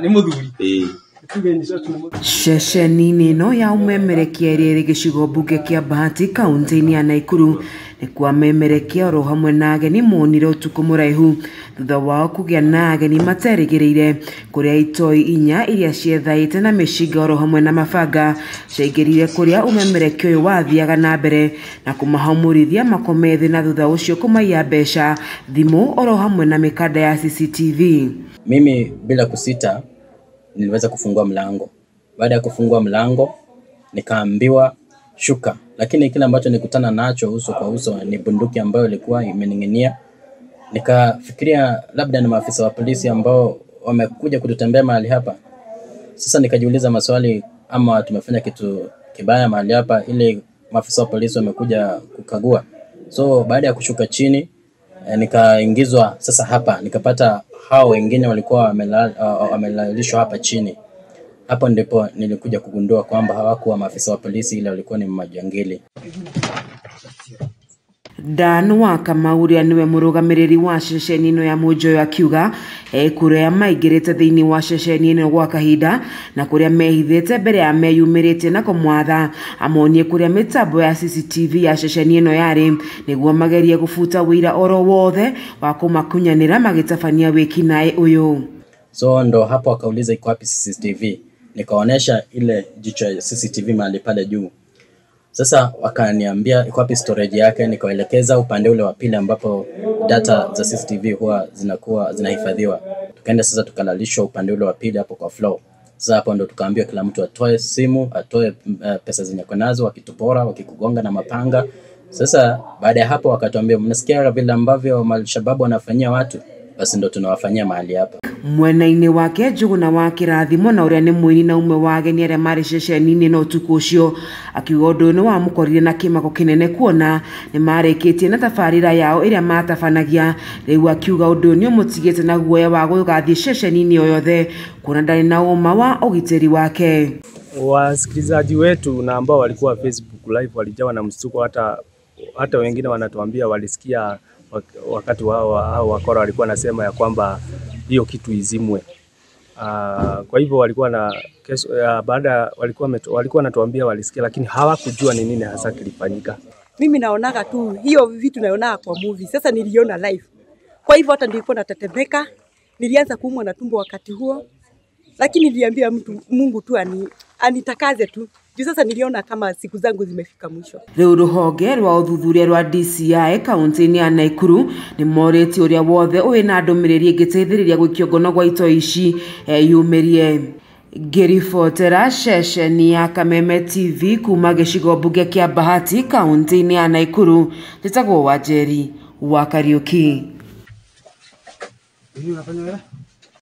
Ni muthuri. Ceceni no ya umemerekia iri gicigo mbunge kia Bahati kaunti-ini ya Nakuru ni kwa memerekia oro hamwe na ageni monire utuku muraihu thutha wao kugia na ageni materigireire kuria itoi inya iria ciethaite na mishinga oro hamwe na mabanga ciaingirire kuria umemerekia uyu wathiaga na mbere na kumahamurithia makomethi na thutha ucio kumaiya mbeca thimu oro hamwe na mikanda ya CCTV. Mimi bila kusita niliweza kufungua mlango. Baada ya kufungua mlango nikaambiwa shuka, lakini kile ambacho nikutana nacho uso kwa uso ni bunduki ambayo ilikuwa imening'inia. Nikafikiria labda ni maafisa wa polisi ambao wamekuja kututembea mahali hapa. Sasa nikajiuliza maswali, ama tumefanya kitu kibaya mahali hapa ili maafisa wa polisi wamekuja kukagua. So baada ya kushuka chini nikaingizwa sasa hapa, nikapata hao wengine walikuwa wamelalishwa hapa chini. Hapo ndipo nilikuja kugundua kwamba hawakuwa maafisa wa polisi, ila walikuwa ni majangili. Dan wa Kamauria niwe murugamiriri wa ceceni ino ya Mojoyo akiuga kuria maigirite thiini wa ceceni ino gwa kahinda na kuria mehithite mbere ya meyumirite na kumwatha amonie kuria mitambo ya CCTV ya ceceni ino yari niguo magerie gufuta wira oro wothe wa kumakunyanira magitabania wiki nae uyu. So ndo hapo akauliza iko wapi CCTV, nikaonesha ile jicho ya CCTV mahali pale juu. Sasa wakaniambia iko wapi storage yake, nikaelekeza upande ule wa pili ambapo data za CCTV huwa zinahifadhiwa. Tukaenda sasa tukalalishwa upande ule wa pili hapo kwa floor. Sasa hapo ndo tukaambiwa kila mtu atoe simu, atoe pesa zenye konazo, wakitupora, wakikugonga na mapanga. Sasa baada ya hapo wakatuambia mnasikia vile ambavyo Al-Shabaab wanafanyia watu, basi ndo tunawafanyia mahali hapa. Mwena-ini wake Njuguna wa Kirathimo na uria ni mwini na umwe wa ageni aria mari ceceni-ini no tuku ucio akiuga undu uyu wamukorire na kimako kinene kuona ni marikitie na tabarira yao iria matabanagia. Riu akiuga undu uyu ni umutigite na guoya wa gugathie ceceni-ini o yothe kuona ndari na uma wa ugitiri wake. Wasikilizaji wetu na ambao walikuwa Facebook live walijawa na mshtuko, hata wengine wanatuambia walisikia wakati wao wakora walikuwa nasema ya kwamba hiyo kitu izimwe. Kwa hivyo walikuwa na kesho baada walikuwa wanatuambia walisikia, lakini hawakujua ni nini hasa kilifanyika. Mimi naonaga tu hiyo vitu naonaga kwa movie. Sasa niliona live. Kwa hivyo hata nilikuwa natetemeka, nilianza kuumwa na tumbo wakati huo. Lakini niliambia mtu Mungu tu anitakaze tu. Sasa niliona kama siku zangu zimefika mwisho. Riu ruhonge rwa uthuthuria rwa DCI kaunti-ini ya Nakuru ni moreti uria wothe wina ndumiriri ingiteithiriria gwikio ngono gwa itoi ici yumirie. Ngiribotera ceceni ya Kameme TV kuma gicigo mbunge kia Bahati kaunti-ini ya Nakuru, njitagwo Wanjeri wa Kariuki.